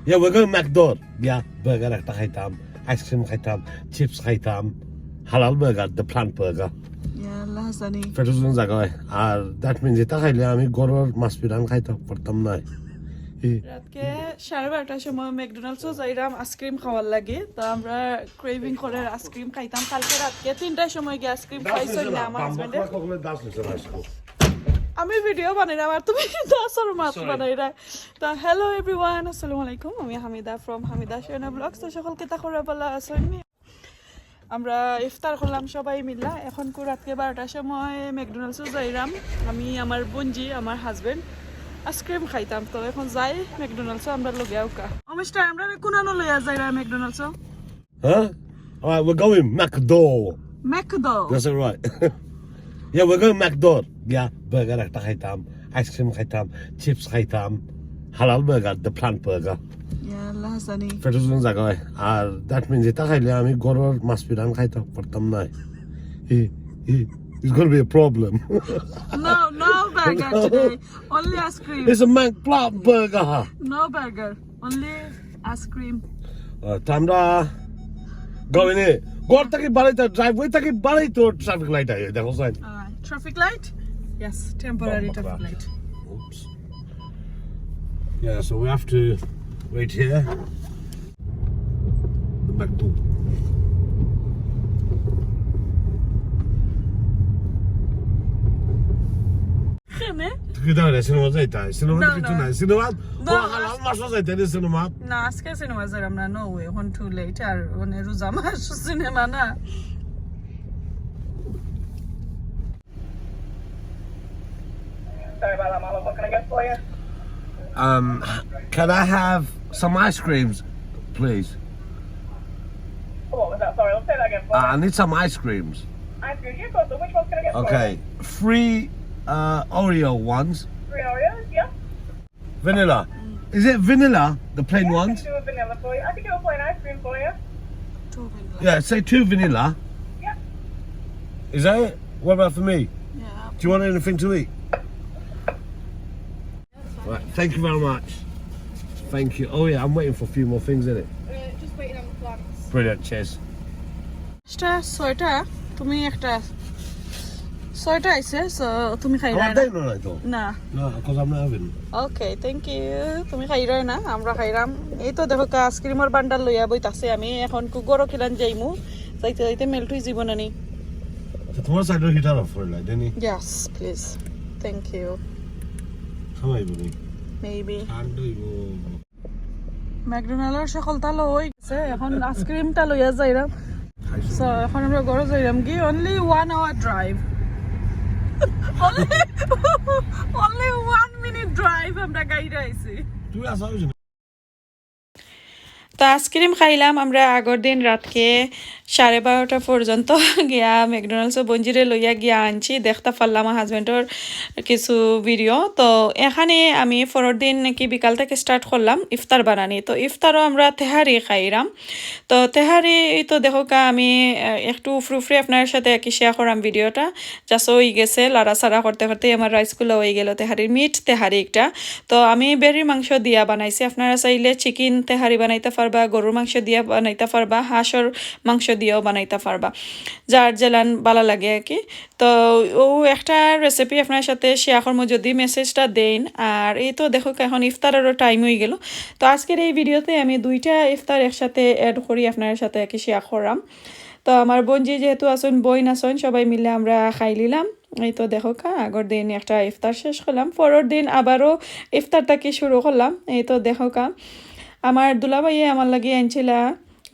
Yeah, we're going McDonald's. Yeah, burger একটা খাইতাম, ice cream খাইতাম, চিপস খাইতাম, হালাল burger, the plant burger. Yeah, Allah Hasani. পেট্রোজন জায়গায় আর দ্যাট মিনস এটা খাইলে আমি গরুর মাছ পিরান খাইতাম পারতাম না। রাতকে 12:30টার সময় ম্যাকডোনাল্ডসও যাইরাম আইসক্রিম খাওয়ার লাগে, তো আমরা ক্রেভিং করে আইসক্রিম খাইতাম। কালকে রাতকে 3টার সময় গিয়ে আইসক্রিম খাইছই না আমার হাজবেন্ডে। আমি ভিডিও বানাইলাম আর তুমি 10 মাছ বানাইরা। তো হ্যালো এভরিওয়ান, আসসালামু আলাইকুম। আমি হামিদা ফ্রম হামিদা শেনা ব্লগস। তো সকলকে তাকরা বলা আসেননি। আমরা ইফতার করলাম সবাই মিলা। এখন রাতকে 12টার সময় ম্যাকডোনাল্ডসও যাইরাম। আমি আমার বোনজি আমার হাজবেন্ড আইসক্রিম খাইতাম। তো এখন যাই ম্যাকডোনাল্ডসও আমরা লগে আউকা। মিস্টার আমরা কোনানো লইয়া যাইরা ম্যাকডোনাল্ডসও? Huh? All right, we're going McDonald's. McDonald's. That's all right. Yeah, we're going McDonald's. Yeah, burger একটা খাইতাম, আইসক্রিম খাইতাম, চিপস খাইতাম, হালাল burger, the plant burger. Yeah, Allah Hasani. পেট্রোজন জায়গায় আর দ্যাট মিনস এটা খাইলে আমি গরুর মাছ পিরান খাইতাম পারতাম না। It's going to be a problem. No burger today. Only ice cream. It's a McPlant burger. No burger. Only ice cream. আমরা going in. ঘর থেকে বাড়িতে ড্রাইভওয়ে থেকে বাড়িতে ট্রাফিক লাইট আছে দেখো side. Traffic light? Yes, temporary traffic light. Oops. Yeah, so we have to wait here. The McDonald's. Kheme? তুই দাঁড়া সিনেমা যাইতা সিনেমা No, কিছু no. নাই সিনেমা No. হালাল মাছ যাইতা রে সিনেমা না আজকে সিনেমা যাইরাম না, নো ওয়ে, এখন টু লেট। আর মানে রোজা মাস সিনেমা না। Sorry about that, Mama. What can I get for you? Can I have some ice creams please? What was that? Sorry, I'll say that again for I need some ice creams. Ice cream, yeah, got them. Which ones can I get for Okay, you? 3 Oreo ones. 3 Oreos, yeah? Vanilla. Is it vanilla, the plain I ones? can do a vanilla for you. I can do a plain ice cream for you. Yeah, say 2 vanilla. Yeah. Is that it? What about for me? Yeah. Do you want anything to eat? Right, thank you very much. Thank you. Oh yeah, I'm waiting for a few more things in it. Just waiting on the plants. Brilliant, cheers. ছয়টা তুমি একটা 6টা আইছে, so তুমি খাইরা Oh, I না? don't know that. না। No, because I'm not having. Okay, thank you. তুমি খাইরা না, আমরা খাইরাম। এই তো দেখো আইসক্রিমের বান্ডাল লইয়া বইতাছে। আমি এখন গরো খিলান যাইমু, যাইতে যাইতে মেল্ট হই জীবন আনি। The towards I don't hit out for it, like, didn't he? Yes, please. Thank you. Come on, buddy. Maybe. Can't do you. ম্যাকডোনাল্ডের সকলটা লই গেছে, এখন আইসক্রিমটা লইয়া যাইরাম। সো এখন আমরা গরো যাইরাম কি only 1 hour drive. only 1 minute drive আমরা গাইরা আইছি। Do you have তো আইসক্রিম খাইলাম আমরা আগের দিন রাতকে 12:30 পর্যন্ত গিয়া ম্যাকডোনাল্ডস বঞ্জিরে লইয়া গিয়া আনছি। দেখতে পারলাম আমার হাজব্যান্ডের কিছু ভিডিও। তো এখানে আমি পরের দিন নাকি বিকাল থেকে স্টার্ট করলাম ইফতার বানানি। তো ইফতারও আমরা তেহারি খাইলাম। তো তেহারি তো দেখো আমি একটু উফরে আপনার সাথে কি শেয়ার করাম ভিডিওটা। জাস্ট হয়ে গেছে লাড়াচাড়া করতে করতে আমার রাইসগুলো হয়ে গেল তেহারির মিট তেহারি একটা। তো আমি বেরির মাংস দিয়া বানাইছি। আপনারা চাইলে চিকেন তেহারি বানাইতে পারবা, গরুর মাংস দিয়া বানাইতে পারবা, হাঁসের মাংস দিয়েও বানাইতে পারবা, যার জেলান ভালো লাগে আর কি। তো ও একটা রেসিপি আপনার সাথে শেয়ার করবো যদি মেসেজটা দেন। আর এই তো দেখো এখন ইফতারেরও টাইম হয়ে গেল। তো আজকের এই ভিডিওতে আমি 2টা ইফতার একসাথে অ্যাড করি আপনার সাথে আর কি শেয়ার করাম। তো আমার বোনজি যেহেতু আসুন বইন আসুন সবাই মিলে আমরা খাই নিলাম। এই তো দেখো আগের দিন একটা ইফতার শেষ করলাম, পরের দিন আবারও ইফতারটাকে শুরু করলাম। এই তো দেখো আমার দুলাভাইয়ে আমার লাগিয়ে আনছিলা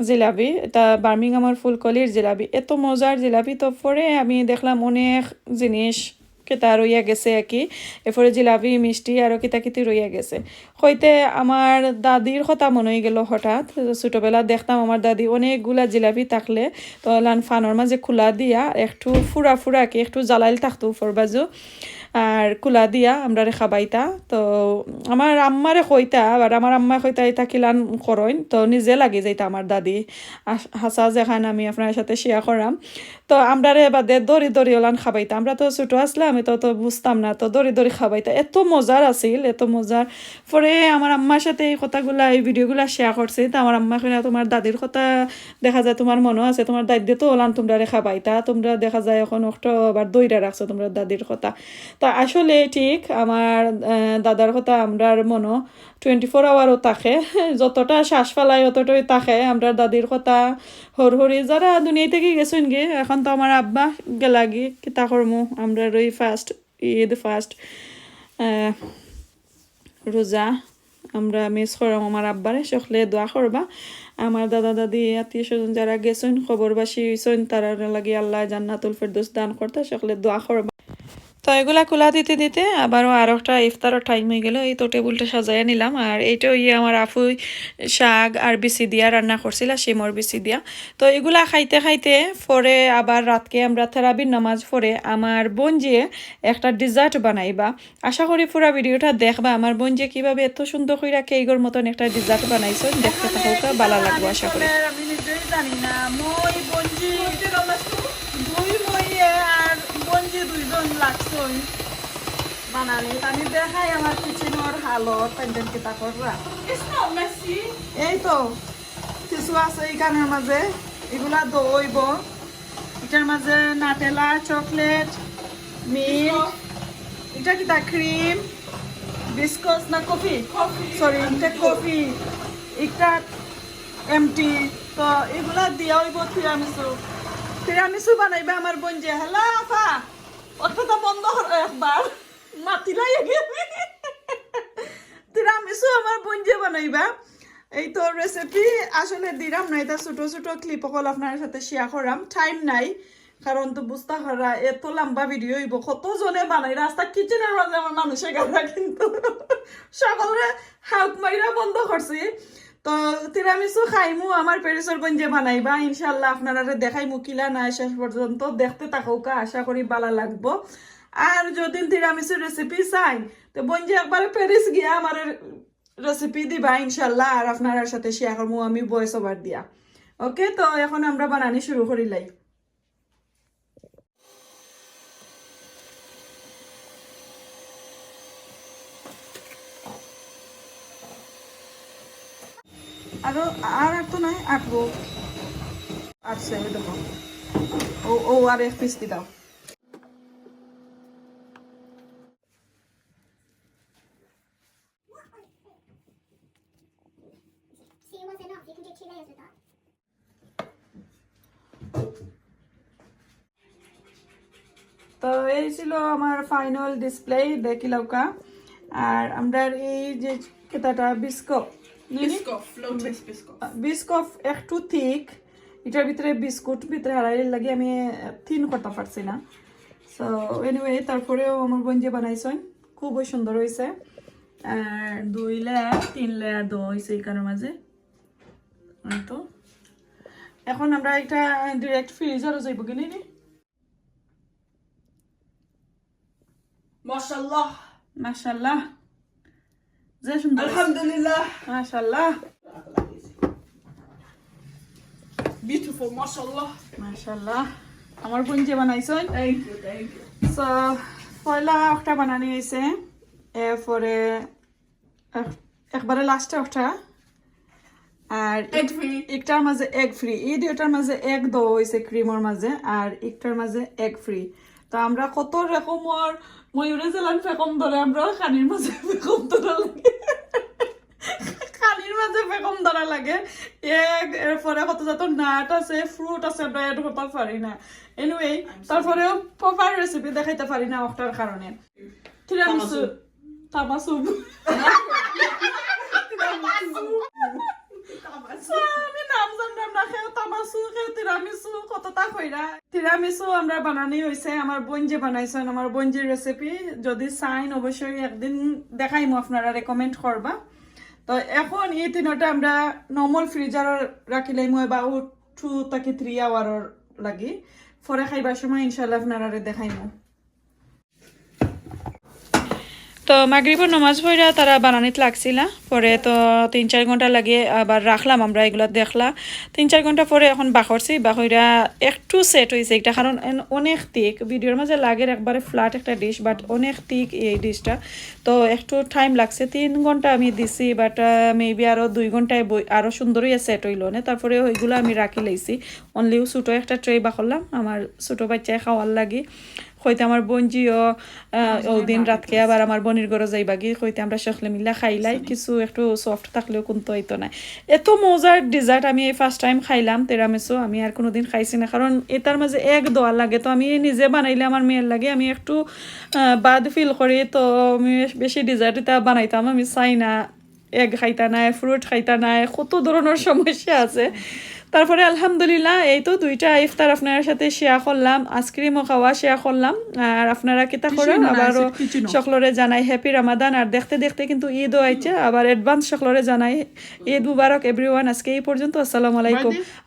জিলাপি, এটা বার্মিংহামের ফুলকলির জিলাপি, এত মজার জিলাপি। তো পরে আমি দেখলাম অনেক জিনিস কেতা রইয়া গেছে আর কি, এরপরে জিলাপি মিষ্টি আরও কিতাকিতি রইয়া গেছে। হইতে আমার দাদির কথা মনে হয়ে গেল হঠাৎ। ছোটোবেলা দেখতাম আমার দাদি অনেকগুলা জিলাপি থাকলে তো লান ফানোর মাঝে খোলা দিয়া একটু ফুরা ফুরাকে একটু জ্বালাইল থাকতো উপর বাজু। আর কুলা দিয়া আমরা রে খাবাইতা তো আমার আম্মারে কইতা আর আমার আম্মা কইতা এটা কিলান করইন তো নিজে লাগি যাইতা আমার দাদি হাসা যেখান আমি আপনার সাথে শেয়ার করাম তো আমরা রে বাদে দড়ি দড়ি ওলান খাবাইতা আমরা তো ছোটো আসলাম তো বুঝতাম না তো দড়ি দড়ি খাবাইতা এত মজার আছিল এত মজার পরে আমার আম্মার সাথে এই কথাগুলা এই ভিডিওগুলা শেয়ার করছি তো আমার আম্মা কইনা তোমার দাদির কথা দেখা যায় তোমার মনও আছে তোমার দাদি তো ওলান তোমরা রে খাবাইতা তোমরা দেখা যায় এখন একটু আবার দইরা রাখছো তোমরা দাদির কথা তো আসলে ঠিক আমার দাদার কথা আমরার মনো 24 আওয়ারও থাকে যতটা শ্বাস ফেলায় অতটাই থাকে আমরা দাদির কথা হরি যারা দুনিয়া থেকে গেছেন গে এখন তো আমার আব্বা গেলাগি কিতা করমু আমরা রই ফার্স্ট ঈদ ফার্স্ট রোজা আমরা মিস করলাম আমার আব্বারে সকলে দোয়া করবা আমার দাদা দাদি আত্মীয় স্বজন যারা গেছেন খবরবাসী হইছেন তারা লাগি আল্লাহ জান্নাতুল ফেরদৌস দান করতে সকলে দোয়া করবা তো এগুলা কুলা দিতে দিতে আবারও আর একটা ইফতারও টাইম হয়ে গেল এই তো টেবিলটা সাজাইয়া নিলাম আর এইটাও আমার আফুই শাক আর বিচি দিয়া রান্না করছিল শিমর বিচি দিয়া তো এগুলা খাইতে খাইতে পরে আবার রাতকে আমরা থেরাবির নামাজ পড়ে আমার বোনজিয়ে একটা ডিজার্ট বানাইবা আশা করি পুরা ভিডিওটা দেখবা আমার বোনজিয়ে কিভাবে এত সুন্দর করে কেকের মতন একটা ডিজার্ট বানাইছো দেখতে থাকুক ভালো লাগবে আশা করি আমি নিজেই জানি না মই বঞ্জি দুই মইয়ে আর বঞ্জি দুইজন লাগছই বানানি আমি দেখাই আমার কিচেনের হালত পেন্ডেন্ট কিতা কররা এই তো কিছু আছে এইখানের মাঝে এগুলা দইব এটার মাঝে নাটেলা চকলেট মিল্ক এটা কিতা ক্রিম বিস্কুট না কফি সরি এটা কফি এটা এমটি তো এগুলা দিয়া হইব tiramisu বানাইবা আমার বোন যে হ্যালো আফা অতটা বন্ধ করো একবার মাতিলাই tiramisu আমার বোন যে বানাইবা এই তো রেসিপি আসলে দিলাম না এটা ছোট ছোট ক্লিপ সকল আপনার সাথে শেয়ার করাম টাইম নাই কারণ তো বুঝতে পারা এত লম্বা ভিডিও হইব কত জনে বানাই রাস্তা কিচেনের মাঝে আমার মানুষের গাড়া কিন্তু সকলে হাউক মাইরা বন্ধ করছি তো tiramisu খাইমু আমার প্যারিসের গঞ্জে বানাইবা ইনশাআল্লাহ আপনারা দেখাইমু কিলা না শেষ পর্যন্ত দেখতে থাকুকা আশা করি ভালো লাগবো আর যদি tiramisu রেসিপি চাই তো বঞ্জে একবার প্যারিস গিয়া আমার রেসিপি দিবা ইনশাআল্লাহ আর আপনার সাথে শেয়ার করবো আমি ভয়েস ওভার দিয়া ওকে তো এখন আমরা বানানি শুরু করিলাই আর তো নাই আঁকবো আচ্ছা দেখো ও আর এক পিস দি দাও তো এই ছিল আমার ফাইনাল ডিসপ্লে দেখিলাউকা আর আমরা এই যে কেতাটা বিস্কফ একটু থিক এটার ভিতরে বিস্কুট ভিতরে হারাইলে লাগে আমি থিন করতে পারছি না সো এনিওয়ে তারপরেও আমার বোন যে বানাইছেন খুবই সুন্দর হয়েছে আর 2 লেয়ার 3 লেয়ার দো হয়েছে এখানের মাঝে তো এখন আমরা একটা ডিরেক্ট ফ্রিজারও যাইব কিনে নি মাশাআল্লাহ মাশাআল্লাহ যে সুন্দর আলহামদুলিল্লাহ মাশাআল্লাহ বিউটিফুল মাশাআল্লাহ মাশাআল্লাহ আমার বোন যে বানাইছেন থ্যাংক ইউ সো পয়লা একটা বানানি হয়েছে এরপরে একবারে লাস্টে একটা আর একটার মাঝে এগ ফ্রি এই দুটার মাঝে এগ দেওয়া হয়েছে ক্রিমের মাঝে আর একটার মাঝে এগ ফ্রি তো আমরা কত রকমের ময়ূরে জেলান ফেকম ধরে আমরা খানির মাঝে ফেকম ধরা লাগে খানির মাঝে ফেকম ধরা লাগে এগ এরপরে কত যত নাট আছে ফ্রুট আছে আমরা এড করতে পারি না এনিওয়ে তারপরেও প্রপার রেসিপি দেখাইতে পারি না ওটার কারণে tiramisu তামাসু আমি নাম জানতাম না খেয়ে তামাসু খেয়ে tiramisu কতটা কইরা tiramisu আমরা বানানি হইছে আমার বোন যে বানাইছেন আমার বোনজির রেসিপি যদি চাইন অবশ্যই একদিন দেখাইমু আপনারা রেকমেন্ড করবা তো এখন এই তিনটা আমরা নর্মাল ফ্রিজার রাখিলাইমু বা 2 থেকে 3 আওয়ার লাগি পরে খাইবার সময় ইনশাআল্লাহ আপনারা দেখাইমু তো মাগরিবর নামাজ পড়া তারা বানানিত লাগছিল পরে তো 3-4 ঘন্টা লাগে আবার রাখলাম আমরা এগুলা দেখলা 3-4 ঘন্টা পরে এখন বাখরছি বাখইরা একটু সেট হয়েছে এটা কারণ অনেক ঠিক ভিডিওর মাঝে লাগে একবারে ফ্ল্যাট একটা ডিশ বাট অনেক ঠিক এই ডিশটা তো একটু টাইম লাগছে 3 ঘন্টা আমি দিছি বাট মেবি আরো 2 ঘন্টায় আরো সুন্দর হয়ে সেট হইল না তারপরে ওইগুলো আমি রাখি লাইছি অনলিও ছোটো একটা ট্রে বাখলাম আমার ছোটো বাচ্চায় খাওয়ার লাগি হইতে আমার বোনজিও দিন রাতকে আবার আমার বোনের ঘরে যাইবাগি হইতে আমরা সকলে মিলা খাইলাই কিছু একটু সফট থাকলেও কিন্তু হইতো না এত মজার ডেজার্ট আমি এই ফার্স্ট টাইম খাইলাম তেরামিসু আমি আর কোনোদিন খাইছি না কারণ এটার মাঝে এক দোয়া লাগে তো আমি নিজে বানাইলে আমার মেয়ের লাগে আমি একটু বাদ ফিল করি তো আমি বেশি ডেজার্ট এটা বানাইতাম আমি চাই না এগ খাইতা নাই ফ্রুট খাইতা নাই কত ধরনের সমস্যা আছে তারপরে আলহামদুলিল্লাহ এই তো 2টা ইফতার আপনার সাথে শেয়ার করলাম আইসক্রিমও খাওয়া শেয়ার করলাম আর আপনারা কিতা করেন আবারও সকলরে জানাই হ্যাপি রমাদান আর দেখতে দেখতে কিন্তু ঈদও আইছে আবার অ্যাডভান্স সকলরে জানাই ঈদ মুবারক এভরিওয়ান আজকে এই পর্যন্ত আসসালামু আলাইকুম